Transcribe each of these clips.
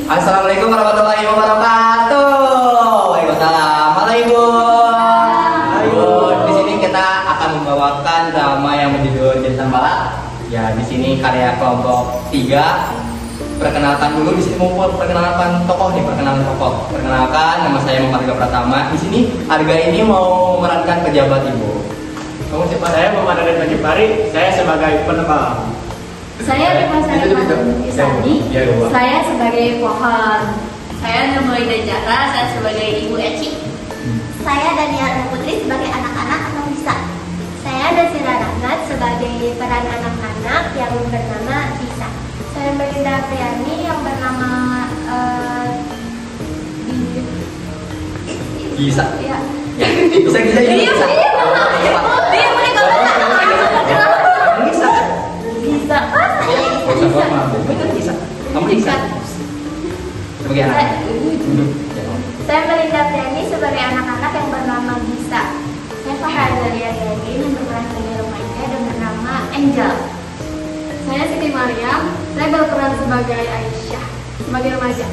Assalamualaikum warahmatullahi wabarakatuh. Waalaikumsalam. Halo Ibu. Ibu, di sini kita akan membawakan drama yang berjudul Jeritan Bala. Ya, di sini karya kelompok 3. Perkenalkan dulu, di sini mau perkenalkan tokoh nih, Perkenalkan, nama saya Muhammad Pratama. Di sini Arga ini mau memerankan pejabat Ibu. Kamu siapa? Saya Muhammad Pagi Pari. Saya sebagai penebang. Saya Isani. Saya sebagai pohon. Saya Nurul Jara, saya sebagai Ibu Eci. Saya Daniel Putri sebagai anak-anak atau bisa. Saya Desira Rahmat sebagai peran anak-anak yang bernama Bisa. Saya Melinda Priani yang bernama Bisa. Ya. Bisa. Sebagai anak. Saya Melinda Priani sebagai anak-anak yang bernama Bisa. Saya Fahazalia Yadi yang berperan sebagai remaja dan bernama Angel. Saya Siti Mariam. Saya berperan sebagai Aisyah, sebagai remaja.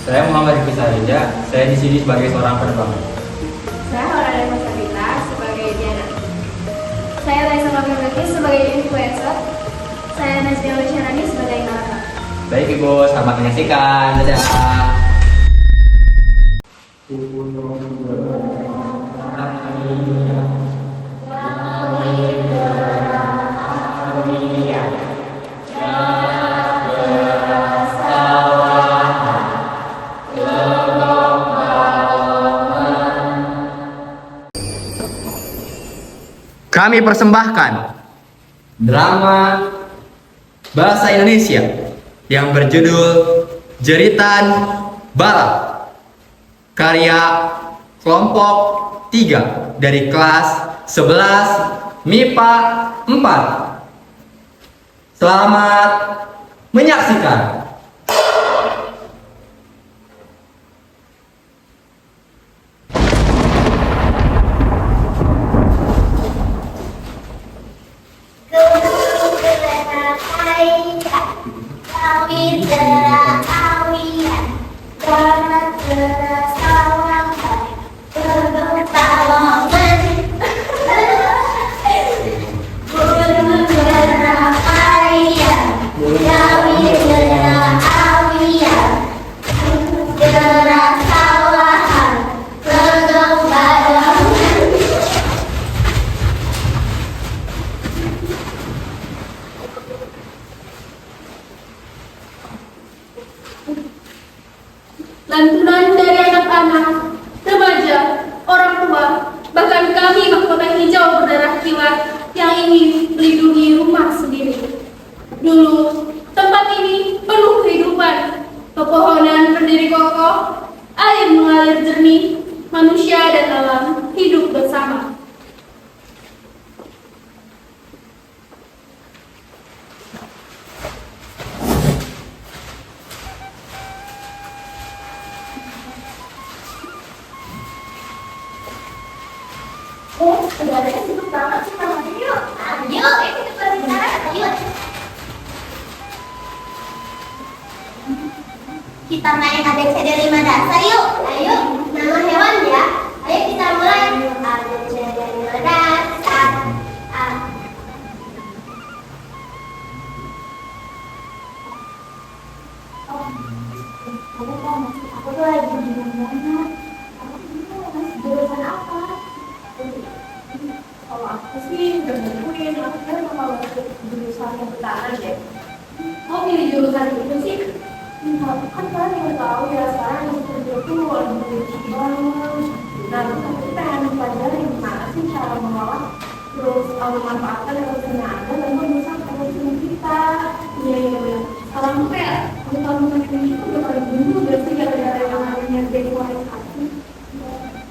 Saya Muhammad Rizky Sarija. Saya di sini sebagai seorang penerbang. Saya Horada Masarita sebagai Diana. Saya Raisa Mabirwati sebagai influencer. Saya Nazia Syarani sebagai narator. Baik Ibu, selamat menyaksikan. Dadah. Kami persembahkan drama bahasa Indonesia yang berjudul Jeritan Bala, karya kelompok 3 dari kelas 11 MIPA 4. Selamat menyaksikan. Lantunan dari anak-anak, remaja, orang tua, bahkan kami mahkota hijau berdarah kilat yang ingin melindungi rumah sendiri. Dulu, tempat ini penuh kehidupan, pepohonan berdiri kokoh, air mengalir jernih, manusia dan alam hidup bersama. Udah ada sibuk banget sih namanya. Yuk, kita berbicara. Yuk. Kita main ABCD 5 dasar yuk. Ayo, nama hewan ya. Ayo kita mulai. ABCD 5 dasar. Aku tuh lagi bingung banget. Aku bingung masih jurusan apa? Kalau aku sih udah nentuin, aku kan mau masuk jurusan kehutanan deh. Mau pilih jurusan itu sih? Kan kalian yang tahu ya sekarang yang kerja tuh lagi benci banget. Nah, terus aku pengen mempelajari gimana sih cara mengolah, terus memanfaatkan resume ada dan bisa resume kita. Iya. Sekarang tuh kayak akuntan ini tuh udah paling dulu udah sih gara-gara yang namanya dekualifikasi.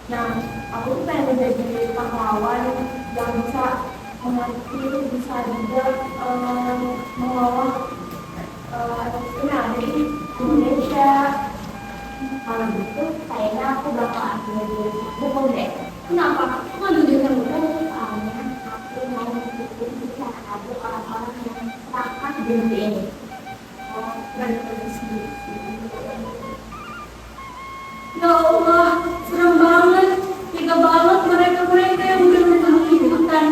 Nah, aku tuh pengen menjadi pahlawan yang bisa mengerti, bisa juga mengolah ekosistem yang ada di Indonesia. Kalau gitu, kayaknya aku bakal ambil jurusan hukum deh. Kenapa? Aku ngambil jurusan hukum. Soalnya aku mau mengikuti cara aduk orang seperti ini. Oh, dari sini. Ya Allah, serem banget. Tega banget mereka-mereka yang udah menemui hutan.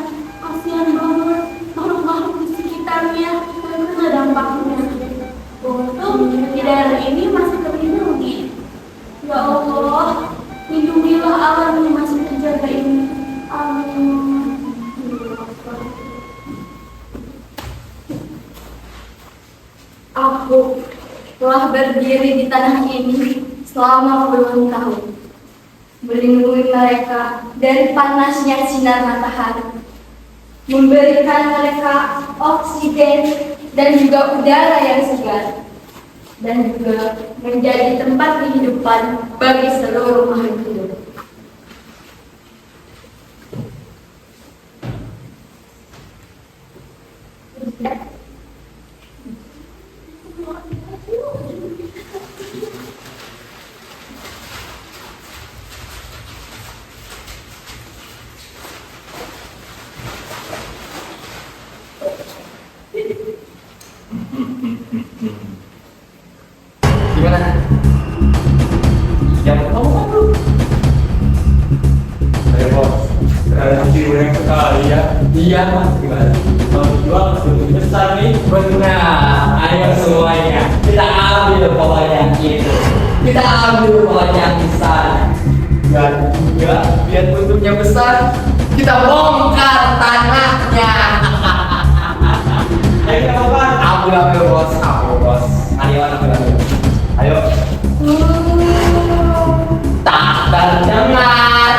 Kasihan banget makhluk-makhluk di sekitarnya. Karena dampaknya. Untung di daerah ini masih terlindungi. Ya Allah, lindungilah alam yang masih terjaga ini. Amin. Aku telah berdiri di tanah ini selama puluhan tahun, melindungi mereka dari panasnya sinar matahari, memberikan mereka oksigen dan juga udara yang segar, dan juga menjadi tempat kehidupan bagi seluruh makhluk hidup. Gimana? Yang kamu kan lu? Ayo bos, tradisi udah sekali ya. Iya mas, gimana? Mau jual lebih besar nih. Benar, ayo semuanya kita ambil pohon yang itu, kita ambil pohon yang di sana. Dan juga biar bentuknya besar, kita bongkar tanahnya. Ayo apa? Ambil bos, ambil bos. Ayo ambil. Ayo. Tak terdengar.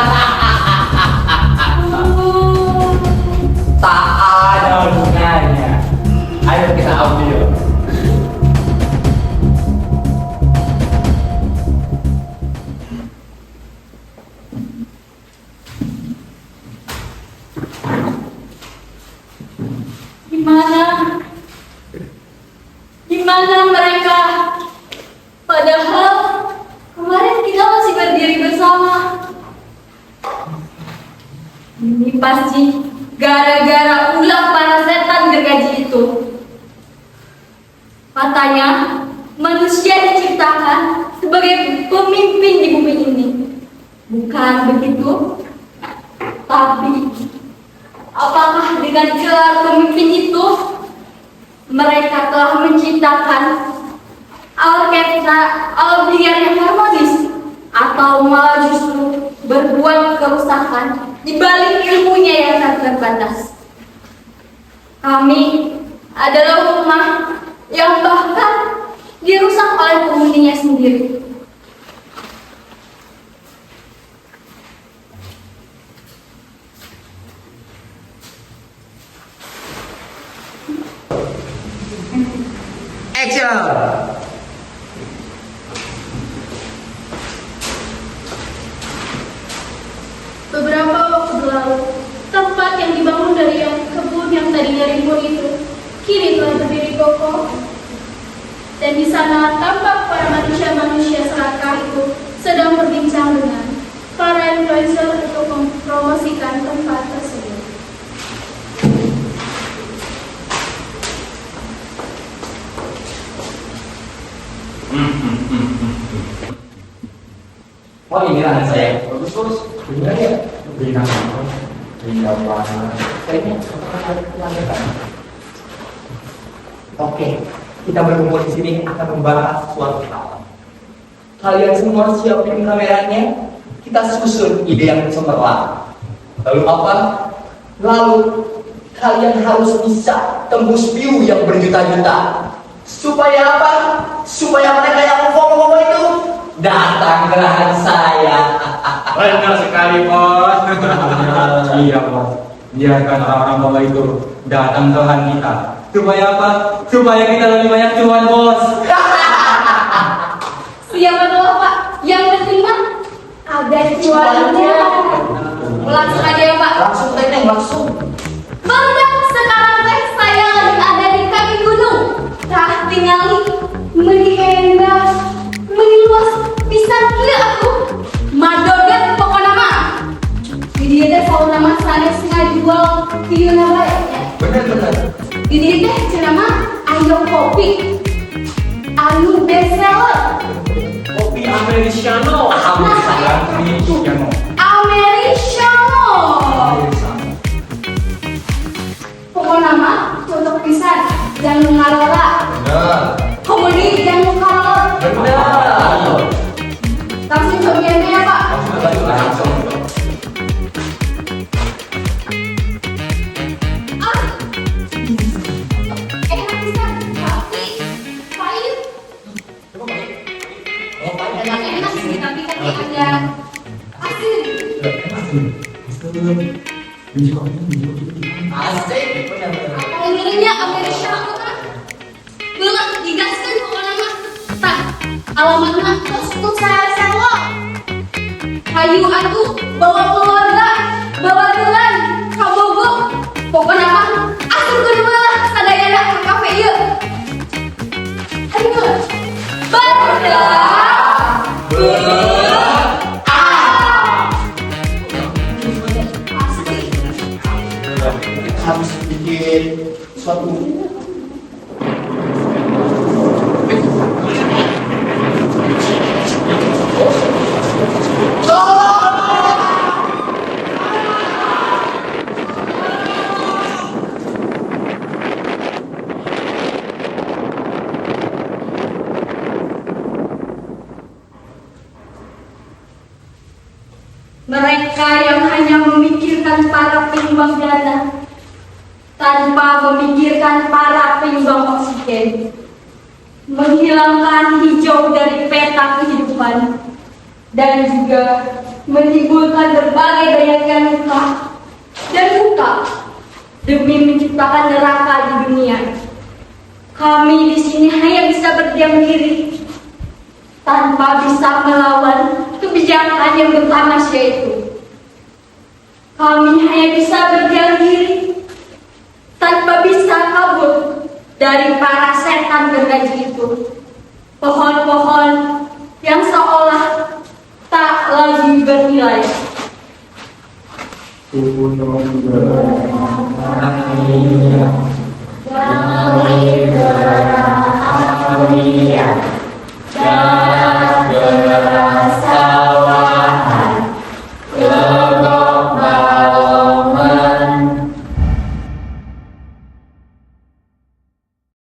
Tak ada gunanya. Ayo kita ambil. Gimana mereka? Padahal kemarin kita masih berdiri bersama. Ini pasti gara-gara ulah para setan gergaji itu. Katanya manusia diciptakan sebagai pemimpin di bumi ini. Bukan begitu? Tapi apakah dengan gelar pemimpin itu mereka telah menciptakan orkestra biar yang harmonis, atau malah justru berbuat kerusakan di balik ilmunya yang sangat terbatas? Kami adalah rumah yang bahkan dirusak oleh penghuninya sendiri. Action! Beberapa waktu lalu, tempat yang dibangun dari kebun yang tadinya rimbun itu kini telah berdiri kokoh. Dan di sana tampak para manusia-manusia serakah itu sedang berbincang dengan para influencer untuk mempromosikan tempat tersebut. Oh ini lahan saya. Bagus bos. Gimana ya? Bina apa? Bina apa? Kayaknya lanjutan. Oke, kita berkumpul di sini akan membahas suatu hal. Kalian semua siapin kameranya, kita susun ide yang cemerlang. Lalu apa? Lalu kalian harus bisa tembus view yang berjuta-juta. Supaya apa? Supaya mereka yang ngomong-ngomong itu datang ke lahan saya. Benar sekali bos. Iya bos. Biarkan orang-orang bawah itu datang ke lahan kita. Supaya apa? Supaya kita lebih banyak cuan bos. Siapa tahu Pak? Yang penting mah ada jualannya. Langsung aja ya Pak. Langsung Neneng, langsung. Bang, sekarang teh saya lagi ada di kaki gunung. Tah tingali menienda, meniluas bisa gila aku. Madoget pokoknya mah. Jadi ada sauna mas sanes ngajual kieu na bae. Bener. Jadi teh cenah mah Ayo kopi. Ayo bestseller. Kopi Americano. Americano. Americano. Pokoknya mah cocok pisan. Jangan ngarora. Bener. Komedi jangan ngarora. Bener. Langsung cobain ya Pak. Langsung. Enak pisan. Tapi pahit. Enak sih tapi kan ada asin. Asik. Bener. Apa ininya Americano kan? Banget digaskan pokoknya mah. Tah, alamatnya kostum saya sewa. Hayu atuh bawa keluarga, bawa telan, kabogok. Pokoknya mah asup ke rumah sadayana ke kafe ieu. Ayo. Banda. Pasti. Habis bikin suatu Mereka yang hanya memikirkan para penyumbang dana tanpa memikirkan para penyumbang oksigen, menghilangkan hijau dari peta kehidupan, dan juga menimbulkan berbagai bayangan luka dan luka demi menciptakan neraka di dunia. Kami di sini hanya bisa berdiam diri tanpa bisa melawan kebijakan yang bertamasya itu. Kami hanya bisa berdiam diri tanpa bisa kabur dari para setan gergaji itu. Pohon-pohon yang seolah tak lagi bernilai. Damai berharap